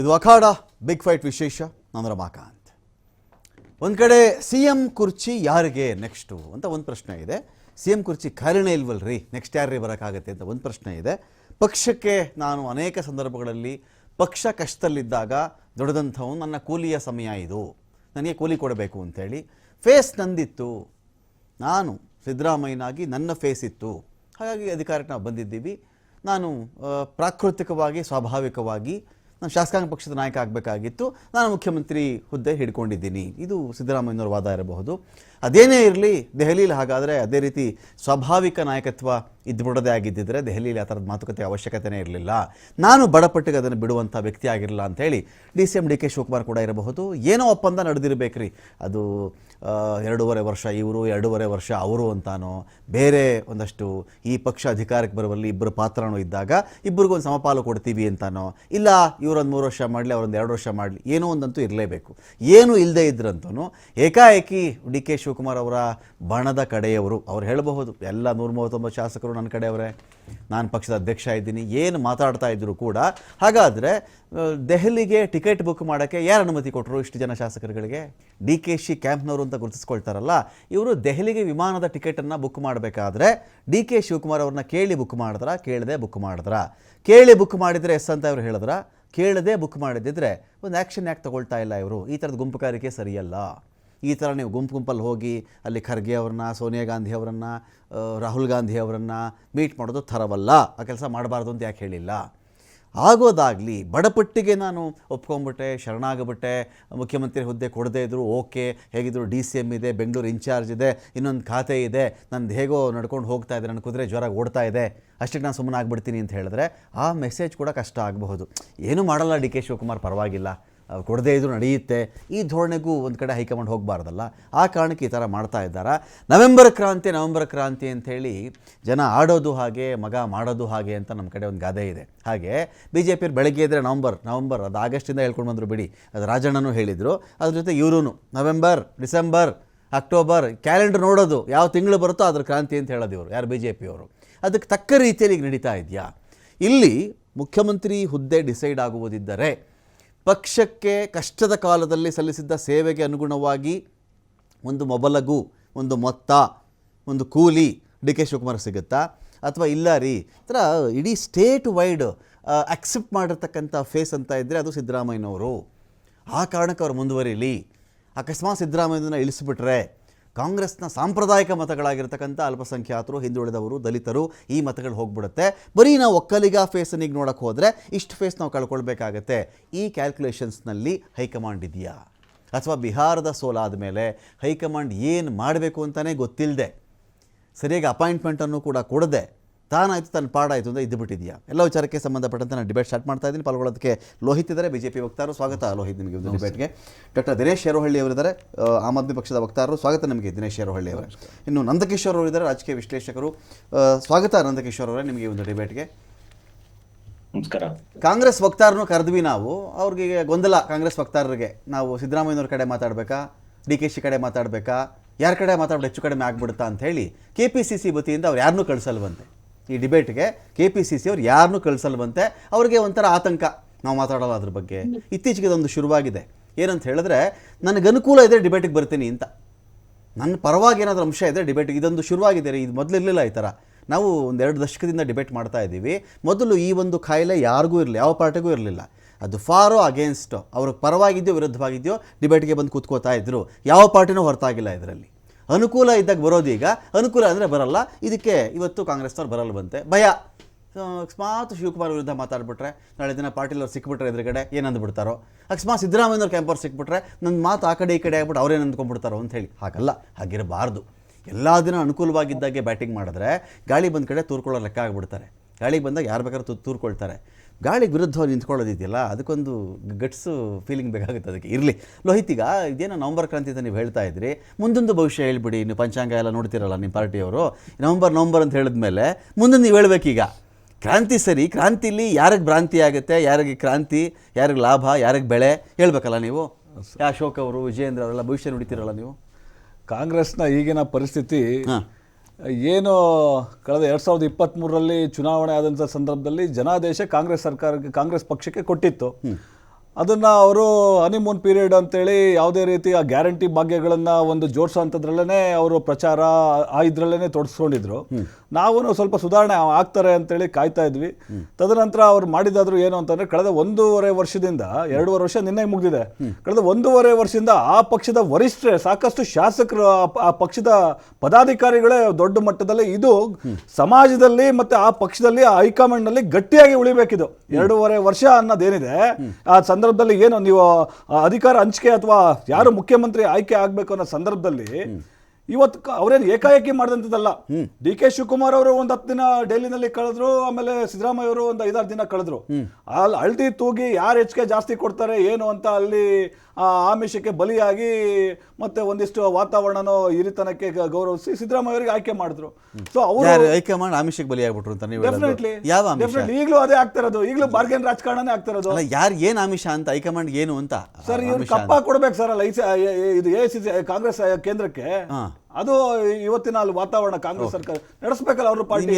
ಇದು ಅಖಾಡ big fight ವಿಶೇಷ. ನಾನು ರಮಾಕಾಂತ್. ಒಂದು ಕಡೆ ಸಿ ಎಂ ಕುರ್ಚಿ ಯಾರಿಗೆ ನೆಕ್ಸ್ಟು ಅಂತ ಒಂದು ಪ್ರಶ್ನೆ ಇದೆ. ಸಿ ಎಂ ಕುರ್ಚಿ ಖಾಲಿನೇ ಇಲ್ವಲ್ರಿ, ನೆಕ್ಸ್ಟ್ ಯಾರೇ ಬರೋಕ್ಕಾಗತ್ತೆ ಅಂತ ಒಂದು ಪ್ರಶ್ನೆ ಇದೆ. ಪಕ್ಷಕ್ಕೆ ನಾನು ಅನೇಕ ಸಂದರ್ಭಗಳಲ್ಲಿ ಪಕ್ಷ ಕಷ್ಟದಲ್ಲಿದ್ದಾಗ ದೊಡ್ಡದಂಥವನು, ನನ್ನ ಕೂಲಿಯ ಸಮಯ ಇದು, ನನಗೆ ಕೂಲಿ ಕೊಡಬೇಕು ಅಂಥೇಳಿ ಫೇಸ್ ನಂದಿತ್ತು. ನಾನು ಸಿದ್ದರಾಮಯ್ಯನಾಗಿ ನನ್ನ ಫೇಸ್ ಇತ್ತು, ಹಾಗಾಗಿ ಅಧಿಕಾರಕ್ಕೆ ನಾವು ಬಂದಿದ್ದೀವಿ. ನಾನು ಪ್ರಾಕೃತಿಕವಾಗಿ ಸ್ವಾಭಾವಿಕವಾಗಿ ನಾನು ಶಾಸಕಾಂಗ ಪಕ್ಷದ ನಾಯಕ ಆಗಬೇಕಾಗಿತ್ತು, ನಾನು ಮುಖ್ಯಮಂತ್ರಿ ಹುದ್ದೆ ಹಿಡ್ಕೊಂಡಿದ್ದೀನಿ. ಇದು ಸಿದ್ದರಾಮಯ್ಯನವರ ವಾದ ಇರಬಹುದು. ಅದೇನೇ ಇರಲಿ, ದೆಹಲಿಯಲ್ಲಿ ಹಾಗಾದರೆ ಅದೇ ರೀತಿ ಸ್ವಾಭಾವಿಕ ನಾಯಕತ್ವ ಇದ್ಬಿಡೋದೇ ಆಗಿದ್ದಿದ್ರೆ ದೆಹಲಿಯಲ್ಲಿ ಆ ಥರದ ಮಾತುಕತೆ ಅವಶ್ಯಕತೆಯೇ ಇರಲಿಲ್ಲ. ನಾನು ಬಡಪಟ್ಟಿಗೆ ಅದನ್ನು ಬಿಡುವಂಥ ವ್ಯಕ್ತಿ ಆಗಿರಲಿಲ್ಲ ಅಂಥೇಳಿ ಡಿ ಕೆ ಶಿವಕುಮಾರ್ ಕೂಡ ಇರಬಹುದು. ಏನೋ ಒಪ್ಪಂದ ನಡೆದಿರಬೇಕ್ರಿ. ಅದು 2.5 ವರ್ಷ ಇವರು, 2.5 ವರ್ಷ ಅವರು ಅಂತಾನೋ, ಬೇರೆ ಒಂದಷ್ಟು ಈ ಪಕ್ಷ ಅಧಿಕಾರಕ್ಕೆ ಬರುವಲ್ಲಿ ಇಬ್ಬರು ಪಾತ್ರನೂ ಇದ್ದಾಗ ಇಬ್ಬರಿಗೊಂದು ಸಮಪಾಲು ಕೊಡ್ತೀವಿ ಅಂತಾನೋ, ಇಲ್ಲ ಇವರೊಂದು 3 ವರ್ಷ ಮಾಡಲಿ ಅವರೊಂದು 2 ವರ್ಷ ಮಾಡಲಿ, ಏನೋ ಒಂದಂತೂ ಇರಲೇಬೇಕು. ಏನು ಇಲ್ಲದೆ ಇದ್ರಂತೂ ಏಕಾಏಕಿ ಡಿ ಕೆ ಶಿವಕುಮಾರ್ ಅವರ ಬಣದ ಕಡೆಯವರು ಅವ್ರು ಹೇಳಬಹುದು, ಎಲ್ಲ 139 ಶಾಸಕರು ನನ್ನ ಕಡೆಯವರೇ, ನಾನು ಪಕ್ಷದ ಅಧ್ಯಕ್ಷ ಇದ್ದೀನಿ, ಏನು ಮಾತಾಡ್ತಾ ಇದ್ರು ಕೂಡ. ಹಾಗಾದರೆ ದೆಹಲಿಗೆ ಟಿಕೆಟ್ ಬುಕ್ ಮಾಡೋಕ್ಕೆ ಯಾರು ಅನುಮತಿ ಕೊಟ್ಟರು? ಇಷ್ಟು ಜನ ಶಾಸಕರುಗಳಿಗೆ ಡಿ ಕೆ ಶಿ ಕ್ಯಾಂಪ್ನವರು ಅಂತ ಗುರುತಿಸ್ಕೊಳ್ತಾರಲ್ಲ, ಇವರು ದೆಹಲಿಗೆ ವಿಮಾನದ ಟಿಕೆಟನ್ನು ಬುಕ್ ಮಾಡಬೇಕಾದ್ರೆ ಡಿ ಕೆ ಶಿವಕುಮಾರ್ ಅವ್ರನ್ನ ಕೇಳಿ ಬುಕ್ ಮಾಡಿದ್ರ, ಕೇಳದೆ ಬುಕ್ ಮಾಡಿದ್ರ? ಕೇಳಿ ಬುಕ್ ಮಾಡಿದರೆ ಎಸ್ ಅಂತ ಇವರು ಹೇಳಿದ್ರ, ಕೇಳದೆ ಬುಕ್ ಮಾಡಿದ್ದಿದ್ರೆ ಒಂದು ಆ್ಯಕ್ಷನ್ ಯಾಕೆ ತಗೊಳ್ತಾ ಇಲ್ಲ ಇವರು? ಈ ಥರದ ಗುಂಪುಗಾರಿಕೆ ಸರಿಯಲ್ಲ. ಈ ಥರ ನೀವು ಗುಂಪಲ್ಲಿ ಹೋಗಿ ಅಲ್ಲಿ ಖರ್ಗೆ ಅವ್ರನ್ನ, ಸೋನಿಯಾ ಗಾಂಧಿ ಅವರನ್ನು, ರಾಹುಲ್ ಗಾಂಧಿ ಅವರನ್ನು ಮೀಟ್ ಮಾಡೋದು ಥರವಲ್ಲ. ಆ ಕೆಲಸ ಮಾಡಬಾರ್ದು ಅಂತ ಯಾಕೆ ಹೇಳಿಲ್ಲ? ಆಗೋದಾಗಲಿ, ಬಡಪಟ್ಟಿಗೆ ನಾನು ಒಪ್ಕೊಂಡ್ಬಿಟ್ಟೆ, ಶರಣಾಗ್ಬಿಟ್ಟೆ, ಮುಖ್ಯಮಂತ್ರಿ ಹುದ್ದೆ ಕೊಡದೇ ಇದ್ದರು ಓಕೆ, ಹೇಗಿದ್ರು DCM ಇದೆ, ಬೆಂಗಳೂರು ಇನ್ಚಾರ್ಜ್ ಇದೆ, ಇನ್ನೊಂದು ಖಾತೆ ಇದೆ, ನಂದು ಹೇಗೋ ನಡ್ಕೊಂಡು ಹೋಗ್ತಾ ಇದೆ, ನನ್ನ ಕುದುರೆ ಜ್ವರ ಓಡ್ತಾ ಇದೆ, ಅಷ್ಟಕ್ಕೆ ನಾನು ಸುಮ್ಮನೆ ಆಗ್ಬಿಡ್ತೀನಿ ಅಂತ ಹೇಳಿದ್ರೆ ಆ ಮೆಸೇಜ್ ಕೂಡ ಕಷ್ಟ ಆಗಬಹುದು. ಏನೂ ಮಾಡಲ್ಲ ಡಿ ಕೆ ಶಿವಕುಮಾರ್, ಪರವಾಗಿಲ್ಲ, ಕೊಡದೇ ಇದ್ರೂ ನಡೆಯುತ್ತೆ, ಈ ಧೋರಣೆಗೂ ಒಂದು ಕಡೆ ಹೈಕಮಾಂಡ್ ಹೋಗಬಾರ್ದಲ್ಲ. ಆ ಕಾರಣಕ್ಕೆ ಈ ಥರ ಮಾಡ್ತಾ ಇದ್ದಾರೆ. ನವೆಂಬರ್ ಕ್ರಾಂತಿ ಅಂಥೇಳಿ ಜನ ಆಡೋದು ಹಾಗೆ, ಮಗ ಮಾಡೋದು ಹಾಗೆ ಅಂತ ನಮ್ಮ ಕಡೆ ಒಂದು ಗಾದೆ ಇದೆ. ಹಾಗೆ BJP ಬೆಳಗ್ಗೆ ಇದ್ದರೆ ನವಂಬರ್ ಅದು ಆಗಸ್ಟಿಂದ ಹೇಳ್ಕೊಂಡು ಬಂದರು ಬಿಡಿ, ಅದು ರಾಜಣ್ಣನೂ ಹೇಳಿದರು. ಅದ್ರ ಜೊತೆ ಇವರು ನವೆಂಬರ್, ಡಿಸೆಂಬರ್, ಅಕ್ಟೋಬರ್ ಕ್ಯಾಲೆಂಡರ್ ನೋಡೋದು, ಯಾವ ತಿಂಗಳು ಬರುತ್ತೋ ಅದ್ರ ಕ್ರಾಂತಿ ಅಂತ ಹೇಳೋದು ಇವರು, ಯಾರು BJP ಅವರು. ಅದಕ್ಕೆ ತಕ್ಕ ರೀತಿಯಲ್ಲಿ ಈಗ ನಡೀತಾ ಇದೆಯಾ? ಇಲ್ಲಿ ಮುಖ್ಯಮಂತ್ರಿ ಹುದ್ದೆ ಡಿಸೈಡ್ ಆಗುವುದಿದ್ದರೆ ಪಕ್ಷಕ್ಕೆ ಕಷ್ಟದ ಕಾಲದಲ್ಲಿ ಸಲ್ಲಿಸಿದ್ದ ಸೇವೆಗೆ ಅನುಗುಣವಾಗಿ ಒಂದು ಮೊಬಲಗು, ಒಂದು ಮೊತ್ತ, ಒಂದು ಕೂಲಿ ಡಿ ಕೆ ಶಿವಕುಮಾರ್ ಸಿಗುತ್ತಾ? ಅಥವಾ ಇಲ್ಲ ರೀ, ಥರ ಇಡೀ ಸ್ಟೇಟ್ ವೈಡ್ ಅಕ್ಸೆಪ್ಟ್ ಮಾಡಿರ್ತಕ್ಕಂಥ ಫೇಸ್ ಅಂತ ಇದ್ದರೆ ಅದು ಸಿದ್ದರಾಮಯ್ಯನವರು. ಆ ಕಾರಣಕ್ಕೆ ಅವ್ರು ಮುಂದುವರಿಲಿ. ಅಕಸ್ಮಾತ್ ಸಿದ್ದರಾಮಯ್ಯನ ಇಳಿಸಿಬಿಟ್ರೆ ಕಾಂಗ್ರೆಸ್ನ ಸಾಂಪ್ರದಾಯಿಕ ಮತಗಳಾಗಿರ್ತಕ್ಕಂಥ ಅಲ್ಪಸಂಖ್ಯಾತರು, ಹಿಂದುಳಿದವರು, ದಲಿತರು, ಈ ಮತಗಳು ಹೋಗ್ಬಿಡುತ್ತೆ. ಬರೀ ನಾವು ಒಕ್ಕಲಿಗ ಫೇಸನಿಗೆ ನೋಡೋಕ್ಕೆ ಹೋದರೆ ಇಷ್ಟು ಫೇಸ್ ನಾವು ಕಳ್ಕೊಳ್ಬೇಕಾಗತ್ತೆ. ಈ ಕ್ಯಾಲ್ಕುಲೇಷನ್ಸ್ನಲ್ಲಿ ಹೈಕಮಾಂಡ್ ಇದೆಯಾ? ಅಥವಾ ಬಿಹಾರದ ಸೋಲಾದ ಮೇಲೆ ಹೈಕಮಾಂಡ್ ಏನು ಮಾಡಬೇಕು ಅಂತಲೇ ಗೊತ್ತಿಲ್ಲದೆ, ಸರಿಯಾಗಿ ಅಪಾಯಿಂಟ್ಮೆಂಟನ್ನು ಕೂಡ ಕೊಡದೆ, ತಾನಾಯಿತು ತನ್ನ ಪಾಡಾಯಿತು ಅಂತ ಇದ್ದುಬಿಟ್ಟಿದೆಯಾ? ಎಲ್ಲ ವಿಚಾರಕ್ಕೆ ಸಂಬಂಧಪಟ್ಟಂತೆ ನಾನು ಡಿಬೇಟ್ ಸ್ಟಾರ್ಟ್ ಮಾಡ್ತಾ ಇದ್ದೀನಿ. ಪಾಲ್ಗೊಳ್ಳೋದಕ್ಕೆ ಲೋಹಿತ್ ಇದ್ದಾರೆ, BJP ವಕ್ತಾರರು. ಸ್ವಾಗತ ಲೋಹಿತ್ ನಿಮಗೆ ಒಂದು ಡಿಬೇಟ್ಗೆ. ಡಾಕ್ಟರ್ ದಿನೇಶ್ ಶೇರೋಹಳ್ಳಿ ಅವರಿದ್ದಾರೆ, ಆಮ್ ಆದ್ಮಿ ಪಕ್ಷದ ವಕ್ತಾರರು. ಸ್ವಾಗತ ನಿಮಗೆ ದಿನೇಶ್ ಶೇರೋಹಳ್ಳಿ ಅವರೇ. ಇನ್ನು ನಂದಕಿಶೋರ್ ಅವರು ಇದ್ದಾರೆ, ರಾಜಕೀಯ ವಿಶ್ಲೇಷಕರು. ಸ್ವಾಗತ ನಂದಕಿಶೋರ್ ಅವರೇ ನಿಮಗೆ ಒಂದು ಡಿಬೇಟ್ಗೆ. ನಮಸ್ಕಾರ. ಕಾಂಗ್ರೆಸ್ ವಕ್ತಾರನು ಕರೆದ್ವಿ ನಾವು, ಅವ್ರಿಗೆ ಗೊಂದಲ. ಕಾಂಗ್ರೆಸ್ ವಕ್ತಾರರಿಗೆ ನಾವು ಸಿದ್ದರಾಮಯ್ಯನವ್ರ ಕಡೆ ಮಾತಾಡಬೇಕಾ, DK ಕಡೆ ಮಾತಾಡಬೇಕಾ, ಯಾರ ಕಡೆ ಮಾತಾಡ್ಬಿಟ್ಟು ಹೆಚ್ಚು ಕಡಿಮೆ ಆಗ್ಬಿಡುತ್ತಾ ಅಂತ ಹೇಳಿ KPCC ವತಿಯಿಂದ ಅವ್ರು ಯಾರನ್ನೂ ಕಳಿಸಲ್ವಂತೆ. ಈ ಡಿಬೇಟ್ಗೆ KPCC ಅವ್ರು ಯಾರನ್ನೂ ಕಳಿಸಲ್ವಂತೆ. ಅವ್ರಿಗೆ ಒಂಥರ ಆತಂಕ, ನಾವು ಮಾತಾಡೋಲ್ಲ ಅದ್ರ ಬಗ್ಗೆ. ಇತ್ತೀಚೆಗೆ ಇದೊಂದು ಶುರುವಾಗಿದೆ. ಏನಂತ ಹೇಳಿದ್ರೆ, ನನಗೆ ಅನುಕೂಲ ಇದೆ ಡಿಬೇಟಿಗೆ ಬರ್ತೀನಿ ಅಂತ, ನನ್ನ ಪರವಾಗಿ ಏನಾದರೂ ಅಂಶ ಇದೆ ಡಿಬೇಟಿಗೆ, ಇದೊಂದು ಶುರುವಾಗಿದೆ ರೀ. ಇದು ಮೊದಲು ಇರಲಿಲ್ಲ ಈ ಥರ. ನಾವು 1-2 ದಶಕದಿಂದ ಡಿಬೇಟ್ ಮಾಡ್ತಾ ಇದ್ದೀವಿ. ಮೊದಲು ಈ ಒಂದು ಕಾಯಿಲೆ ಯಾರಿಗೂ ಇರಲಿಲ್ಲ, ಯಾವ ಪಾರ್ಟಿಗೂ ಇರಲಿಲ್ಲ. ಅದು ಫಾರೋ ಅಗೇನ್ಸ್ಟೋ, ಅವ್ರ ಪರವಾಗಿದೆಯೋ ವಿರುದ್ಧವಾಗಿದೆಯೋ ಡಿಬೇಟ್ಗೆ ಬಂದು ಕೂತ್ಕೋತಾ ಇದ್ರು. ಯಾವ ಪಾರ್ಟಿನೂ ಹೊರತಾಗಿಲ್ಲ ಇದರಲ್ಲಿ. ಅನುಕೂಲ ಇದ್ದಾಗ ಬರೋದು, ಈಗ ಅನುಕೂಲ ಅಂದರೆ ಬರಲ್ಲ. ಇದಕ್ಕೆ ಇವತ್ತು ಕಾಂಗ್ರೆಸ್ನವ್ರು ಬರಲ್ಲ ಬಂತೆ ಭಯ. ಅಕಸ್ಮಾತ್ ಶಿವಕುಮಾರ್ ವಿರುದ್ಧ ಮಾತಾಡ್ಬಿಟ್ರೆ, ನಾಳೆ ದಿನ ಪಾಟೀಲ್ ಅವ್ರು ಸಿಕ್ಬಿಟ್ರೆ ಎದುರುಗಡೆ ಏನಂದು ಬಿಡ್ತಾರೋ, ಅಕಸ್ಮಾತ್ ಸಿದ್ದರಾಮಯ್ಯವ್ರ ಕ್ಯಾಂಪವ್ರು ಸಿಕ್ಬಿಟ್ರೆ ನನ್ನ ಮಾತು ಆ ಕಡೆ ಈ ಕಡೆ ಆಗ್ಬಿಟ್ಟು ಅವ್ರೇನು ಅಂದ್ಕೊಂಡ್ಬಿಡ್ತಾರೋ ಅಂತ ಹೇಳಿ. ಹಾಗಲ್ಲ, ಹಾಗಿರಬಾರ್ದು. ಎಲ್ಲ ದಿನ ಅನುಕೂಲವಾಗಿದ್ದಾಗೆ ಬ್ಯಾಟಿಂಗ್ ಮಾಡಿದ್ರೆ ಗಾಳಿ ಬಂದ ಕಡೆ ತೂರ್ಕೊಳ್ಳೋ ಲೆಕ್ಕ ಆಗಿಬಿಡ್ತಾರೆ. ಗಾಳಿಗೆ ಬಂದಾಗ ಯಾರು ಬೇಕಾದ್ರೂ ತೂರ್ಕೊಳ್ತಾರೆ. ಗಾಳಿಗೆ ವಿರುದ್ಧವಾಗಿ ನಿಂತ್ಕೊಳ್ಳೋದಿದೆಯಲ್ಲ, ಅದಕ್ಕೊಂದು ಗಟ್ಸು ಫೀಲಿಂಗ್ ಬೇಕಾಗುತ್ತೆ. ಅದಕ್ಕೆ ಇರಲಿ. ಲೋಹಿತ್, ಈಗ ಇದೇನೋ ನವಂಬರ್ ಕ್ರಾಂತಿ ಅಂತ ನೀವು ಹೇಳ್ತಾ ಇದ್ರಿ, ಮುಂದೊಂದು ಭವಿಷ್ಯ ಹೇಳ್ಬಿಡಿ. ನೀವು ಪಂಚಾಂಗ ಎಲ್ಲ ನೋಡ್ತಿರಲ್ಲ ನಿಮ್ಮ ಪಾರ್ಟಿಯವರು, ನವಂಬರ್ ಅಂತ ಹೇಳಿದ್ಮೇಲೆ ಮುಂದೆ ನೀವು ಹೇಳ್ಬೇಕೀಗ. ಕ್ರಾಂತಿ ಸರಿ, ಕ್ರಾಂತಿಲಿ ಯಾರಿಗೆ ಭ್ರಾಂತಿ ಆಗುತ್ತೆ, ಯಾರಿಗೆ ಕ್ರಾಂತಿ, ಯಾರಿಗೆ ಲಾಭ, ಯಾರಿಗೆ ಬೆಳೆ ಹೇಳ್ಬೇಕಲ್ಲ ನೀವು. ಅಶೋಕ್ ಅವರು, ವಿಜಯೇಂದ್ರ ಅವರೆಲ್ಲ ಭವಿಷ್ಯ ನುಡಿತಿರಲ್ಲ ನೀವು. ಕಾಂಗ್ರೆಸ್ನ ಈಗಿನ ಪರಿಸ್ಥಿತಿ ಏನು, ಕಳೆದ 2023ರಲ್ಲಿ ಚುನಾವಣೆ ಆದಂಥ ಸಂದರ್ಭದಲ್ಲಿ ಜನಾದೇಶ ಕಾಂಗ್ರೆಸ್ ಸರ್ಕಾರಕ್ಕೆ, ಕಾಂಗ್ರೆಸ್ ಪಕ್ಷಕ್ಕೆ ಕೊಟ್ಟಿತ್ತು. ಅದನ್ನು ಅವರು ಹನಿಮೂನ್ ಪೀರಿಯಡ್ ಅಂತೇಳಿ ಯಾವುದೇ ರೀತಿಯ ಗ್ಯಾರಂಟಿ ಭಾಗ್ಯಗಳನ್ನು ಒಂದು ಜೋಡಿಸೋ ಅಂಥದ್ರಲ್ಲೇ ಅವರು ಪ್ರಚಾರ ಇದರಲ್ಲೇ ತೊಡಸ್ಕೊಂಡಿದ್ರು. ನಾವು ಸ್ವಲ್ಪ ಸುಧಾರಣೆ ಆಗ್ತಾರೆ ಅಂತೇಳಿ ಕಾಯ್ತಾ ಇದ್ವಿ. ತದನಂತರ ಅವ್ರು ಮಾಡಿದಾದ್ರು ಏನು ಅಂತಂದರೆ, ಕಳೆದ 1.5 ವರ್ಷದಿಂದ 2.5 ವರ್ಷ ನಿನ್ನೆ ಮುಗಿದಿದೆ, ಕಳೆದ 1.5 ವರ್ಷದಿಂದ ಆ ಪಕ್ಷದ ವರಿಷ್ಠರೇ, ಸಾಕಷ್ಟು ಶಾಸಕರು, ಆ ಪಕ್ಷದ ಪದಾಧಿಕಾರಿಗಳೇ ದೊಡ್ಡ ಮಟ್ಟದಲ್ಲಿ ಇದು ಸಮಾಜದಲ್ಲಿ ಮತ್ತು ಆ ಪಕ್ಷದಲ್ಲಿ ಹೈಕಮಾಂಡ್ನಲ್ಲಿ ಗಟ್ಟಿಯಾಗಿ ಉಳಿಬೇಕಿದು. 2.5 ವರ್ಷ ಅನ್ನೋದೇನಿದೆ, ಆ ಸಂದರ್ಭದಲ್ಲಿ ಏನು ನೀವು ಅಧಿಕಾರ ಹಂಚಿಕೆ ಅಥವಾ ಯಾರು ಮುಖ್ಯಮಂತ್ರಿ ಆಯ್ಕೆ ಆಗಬೇಕು ಅನ್ನೋ ಸಂದರ್ಭದಲ್ಲಿ ಇವತ್ತು ಅವರೇನು ಏಕಾಏಕಿ ಮಾಡಿದಂಥದ್ದಲ್ಲ. ಡಿ ಕೆ ಶಿವಕುಮಾರ್ ಅವರು ಒಂದು 10 ದಿನ ಡೆಲ್ಲಿನಲ್ಲಿ ಕಳೆದ್ರು, ಆಮೇಲೆ ಸಿದ್ದರಾಮಯ್ಯ ಅವರು ಒಂದು 5-6 ದಿನ ಕಳೆದ್ರು. ಅಲ್ಲಿ ಅಳ್ದಿ ತೂಗಿ ಯಾರು ಹೆಚ್ಚಿಗೆ ಜಾಸ್ತಿ ಕೊಡ್ತಾರೆ ಏನು ಅಂತ ಅಲ್ಲಿ ಆಮಿಷಕ್ಕೆ ಬಲಿಯಾಗಿ ಮತ್ತೆ ಒಂದಿಷ್ಟು ವಾತಾವರಣನೋ ಹಿರಿತನಕ್ಕೆ ಗೌರವಿಸಿ ಸಿದ್ದರಾಮಯ್ಯ ಅವರಿಗೆ ಆಯ್ಕೆ ಮಾಡಿದ್ರು. ಸೊ ಅವರು ಹೈಕಮಾಂಡ್ ಆಮಿಷಕ್ಕೆ ಬಲಿಯಾಗ್ಬಿಟ್ರು ಅಂತ ನೀವು ಡೆಫಿನೆಟ್ಲಿ ಯಾವ ಈಗಲೂ ಅದೇ ಆಗ್ತಾ ಇರೋದು, ಈಗಲೂ ಬಾರ್ಗೇನ್ ರಾಜಕಾರಣನೇ ಆಗ್ತಾ ಇರೋದು. ಯಾರು ಏನ್ ಆಮಿಷ ಅಂತ ಹೈಕಮಾಂಡ್ ಏನು ಅಂತ ಸರ್ ಇವ್ರು ಕಪ್ಪ ಕೊಡ್ಬೇಕು ಸರ್ ಅಲ್ಲ ಇದು AICC ಕಾಂಗ್ರೆಸ್ ಕೇಂದ್ರಕ್ಕೆ. ಅದು ಇವತ್ತಿನ ಅಲ್ಲಿ ವಾತಾವರಣ ಕಾಂಗ್ರೆಸ್ ಸರ್ಕಾರ ನಡೆಸಬೇಕಲ್ಲ ಅವ್ರ ಪಾರ್ಟಿ.